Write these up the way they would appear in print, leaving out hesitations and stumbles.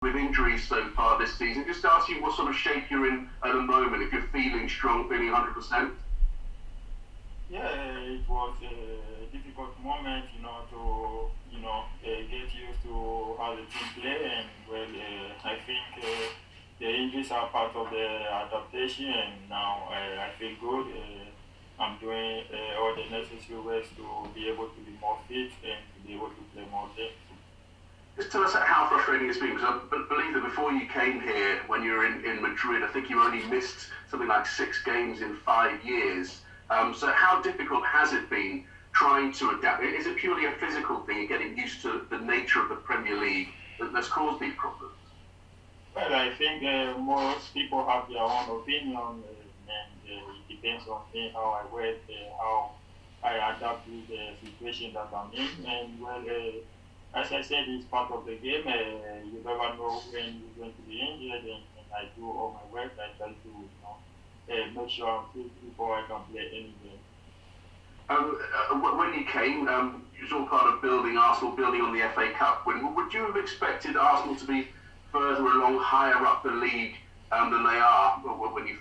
with injuries so far this season. Just ask you what sort of shape you're in at the moment, if you're feeling strong, feeling 100%. Yeah, it was a difficult moment, get used to how the team play, and I think the injuries are part of the adaptation, and now I feel good. I'm doing all the necessary ways to be able to be more fit and to be able to play more games. Just tell us how frustrating it's been, because I believe that before you came here, when you were in Madrid, I think you only missed something like 6 games in 5 years. So how difficult has it been trying to adapt? Is it purely a physical thing, getting used to the nature of the Premier League that's caused these problems? Well, I think most people have their own opinion, and it depends on me how I work, how I adapt to the situation that I'm in. And as I said, it's part of the game. You never know when you're going to be injured, and I do all my work. I try to, make sure I'm fit before I can play any game. When you came, it was all part of building Arsenal, building on the FA Cup win. Would you have expected Arsenal to be further along, higher up the league than they are when you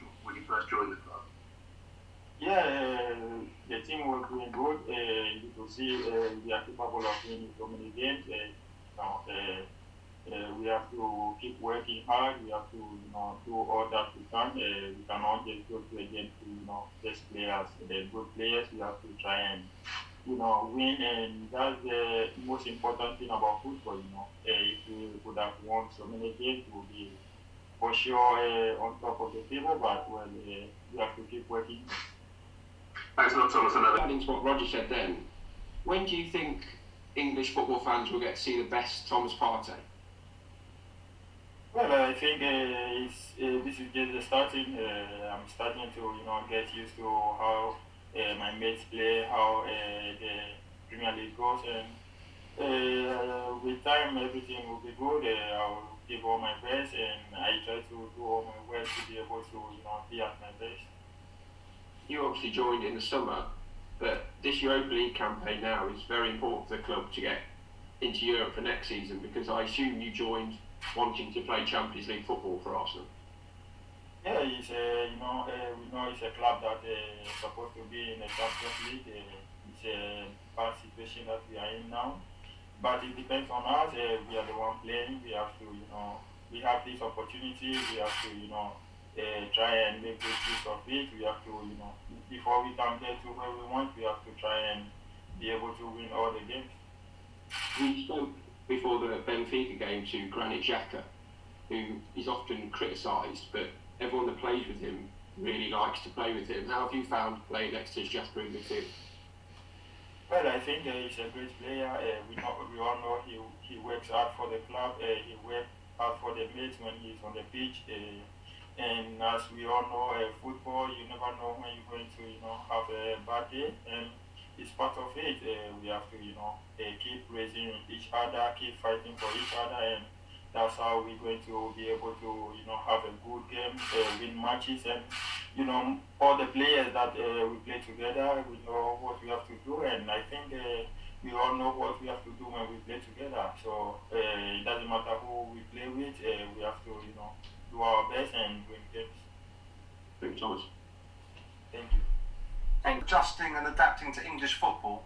first joined the club? Yeah, the team was doing good. You could see we are capable of winning so many games. We have to keep working hard. We have to, do all that we can. We cannot just go to a game to, just players, good players. We have to try and, win. And that's the most important thing about football. If we would have won so many games, we would be for sure on top of the table. But we have to keep working. Thanks a lot, Thomas. Adding to what Roger said then, when do you think English football fans will get to see the best Thomas Partey? Well, I think this is just the starting. I'm starting to, get used to how my mates play, how the Premier League goes, and with time everything will be good. I'll give all my best, and I try to do all my best to be able to, be at my best. You obviously joined in the summer, but this Europa League campaign now is very important for the club to get into Europe for next season, because I assume you joined wanting to play Champions League football for Arsenal. Yeah, it's we know it's a club that is supposed to be in the Champions League. It's a bad situation that we are in now, but it depends on us. We are the one playing. We have to, we have this opportunity. We have to, try and make good use of it. We have to, before we can get to where we want, we have to try and be able to win all the games. We spoke before the Benfica game to Granit Xhaka, who is often criticised, but everyone that plays with him really likes to play with him. How have you found playing next to Xhaka in the team? Well, I think he's a great player. We all know he works hard for the club. He works hard for the mates when he's on the pitch. And as we all know, football, you never know when you're going to, have a bad day. And it's part of it. We have to, keep raising each other, keep fighting for each other, and that's how we're going to be able to, have a good game, win matches, and, all the players that we play together, we know what we have to do, and I think we all know what we have to do when we play together. So it doesn't matter who we play with, we have to, do our best and win games. Thank you, Thomas. Thank you. Adjusting and adapting to English football,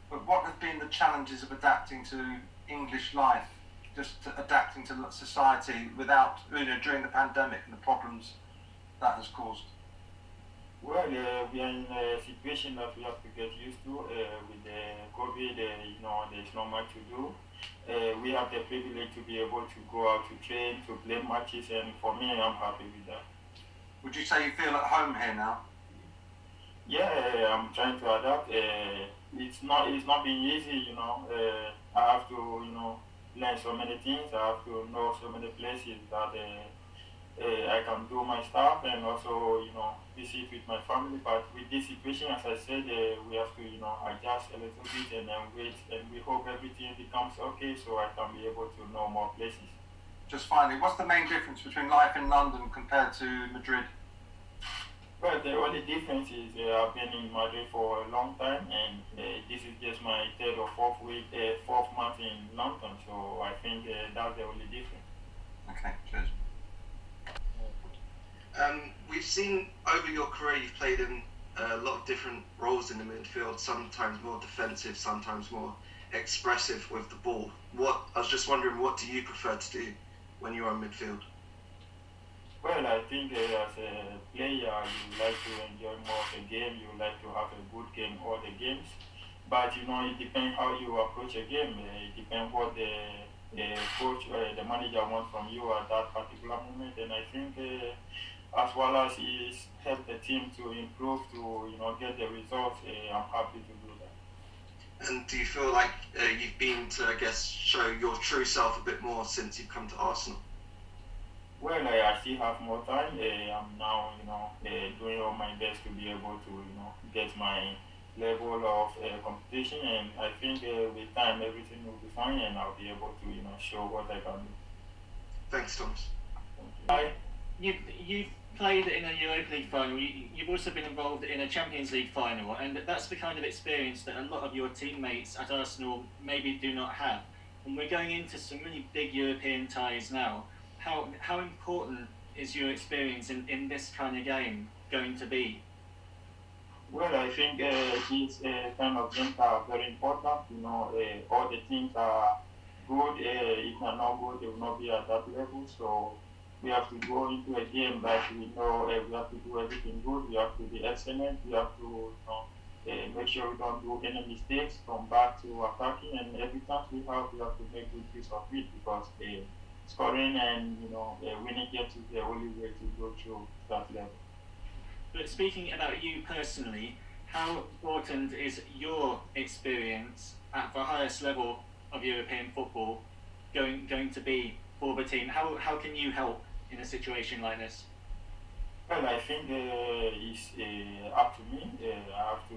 but what have been the challenges of adapting to English life, just adapting to society without, during the pandemic and the problems that has caused? Well, we are in a situation that we have to get used to with the COVID. There's not much to do. We have the privilege to be able to go out to train, to play matches, and for me, I'm happy with that. Would you say you feel at home here now? Yeah, I'm trying to adapt. It's not been easy, I have to, learn so many things. I have to know so many places that I can do my stuff, and also, visit with my family. But with this situation, as I said, we have to, adjust a little bit and then wait, and we hope everything becomes okay so I can be able to know more places. Just finally, what's the main difference between life in London compared to Madrid? Well, the only difference is I've been in Madrid for a long time, and this is just my third or fourth month in London, so I think that's the only difference. seen over your career you've played in a lot of different roles in the midfield, sometimes more defensive, sometimes more expressive with the ball. I was just wondering, what do you prefer to do when you're on midfield? Well, I think as a player, you like to enjoy more of the game. You like to have a good game, all the games. But it depends how you approach a game. It depends what the coach, the manager wants from you at that particular moment. And I think, as well as is help the team to improve, to get the results, I'm happy to do that. And do you feel like you've been to, I guess, show your true self a bit more since you've come to Arsenal? Well, I still have more time. I'm now, doing all my best to be able to, get my level of competition, and I think with time everything will be fine, and I'll be able to, show what I can do. Thanks, Thomas. You've played in a Europa League final. You've also been involved in a Champions League final, and that's the kind of experience that a lot of your teammates at Arsenal maybe do not have. And we're going into some really big European ties now. How important is your experience in this kind of game going to be? Well, I think these kind of games are very important. All the teams are good. If they're not good, they will not be at that level. So we have to go into a game that we know we have to do everything good. We have to be excellent. We have to make sure we don't do any mistakes from back to attacking. And every time we have to make good use of it, because scoring and winning games is the only way to go through that level. But speaking about you personally, how important is your experience at the highest level of European football going to be for the team? How can you help in a situation like this? Well, I think it's up to me. I have to,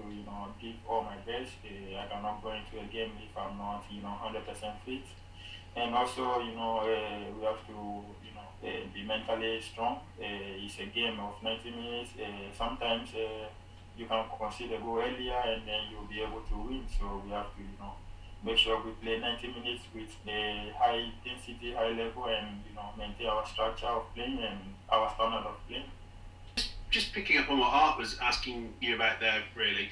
give all my best. I cannot go into a game if I'm not, 100% fit. And also, we have to, be mentally strong. It's a game of 90 minutes. Sometimes you can consider go earlier and then you'll be able to win. So we have to, make sure we play 90 minutes with a high intensity, high level, and maintain our structure of playing and our standard of playing. Just picking up on what Art was asking you about there, really,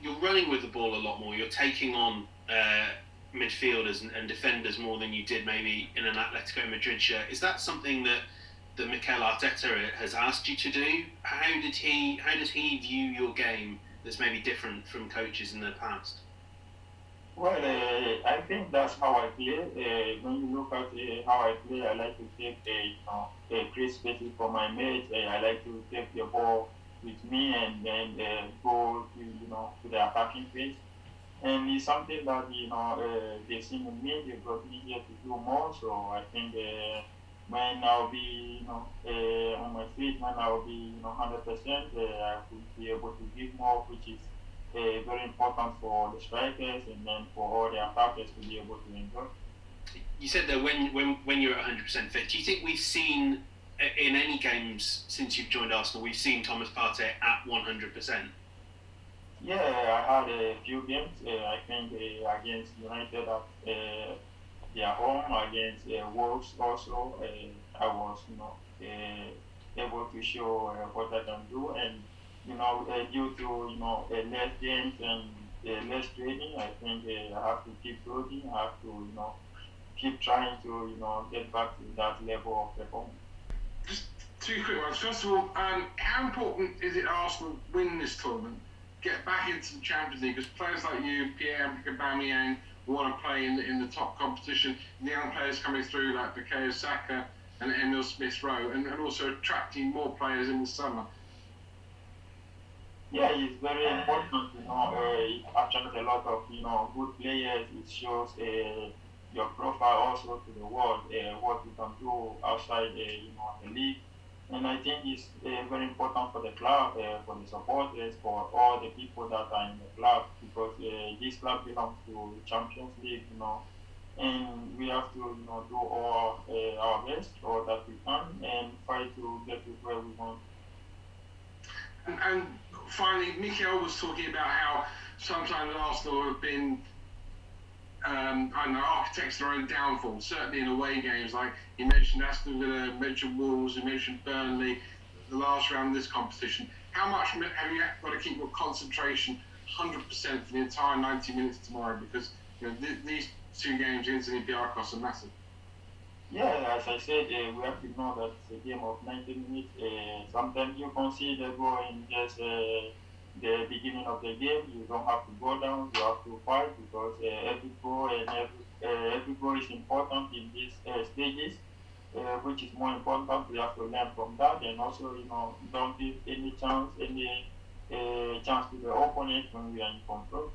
you're running with the ball a lot more. You're taking on midfielders and defenders more than you did maybe in an Atletico Madrid shirt. Is that something that Mikel Arteta has asked you to do? How does he view your game that's maybe different from coaches in the past? Well, I think that's how I play. When you look at how I play, I like to take create spaces for my mates. I like to take the ball with me and then go to the attacking phase. And it's something that they've seen in me. They got me here to do more. So I think when I'll be on my feet, when I'll be 100%, I will be able to give more, which is very important for the strikers and then for all the attackers to be able to enjoy. You said that when you're at 100% fit, do you think we've seen in any games since you've joined Arsenal, we've seen Thomas Partey at 100%? Yeah, I had a few games. I think against United at their home, against Wolves also. I was able to show what I can do, and due to less games and less training, I think I have to keep working. I have to keep trying to get back to that level of performance. Just two quick ones. First of all, how important is it Arsenal win this tournament, get back into the Champions League? Because players like you, Pierre-Emerick Aubameyang, want to play in the top competition. The young players coming through like Bukayo Saka and Emil Smith-Rowe, and also attracting more players in the summer. Yeah, it's very important. It attracts a lot of good players. It shows your profile also to the world, what you can do outside the league. And I think it's very important for the club, for the supporters, for all the people that are in the club, because this club belongs to Champions League, and we have to do all our best, all that we can, and fight to get to where we want. And finally, Mikel was talking about how sometimes Arsenal have been, architects their own downfall, certainly in away games. Like he mentioned Aston Villa, mentioned Wolves, he mentioned Burnley. the last round of this competition. How much have you got to keep your concentration 100% for the entire 90 minutes tomorrow? Because these two games against Olympiacos are massive. Yeah, as I said, we have to know that it's a game of 90 minutes. Sometimes you concede a goal in just the beginning of the game. You don't have to go down. You have to fight because every goal and every goal is important in these stages. Which is more important. We have to learn from that, and also, don't give any chance to the opponent when we are in control.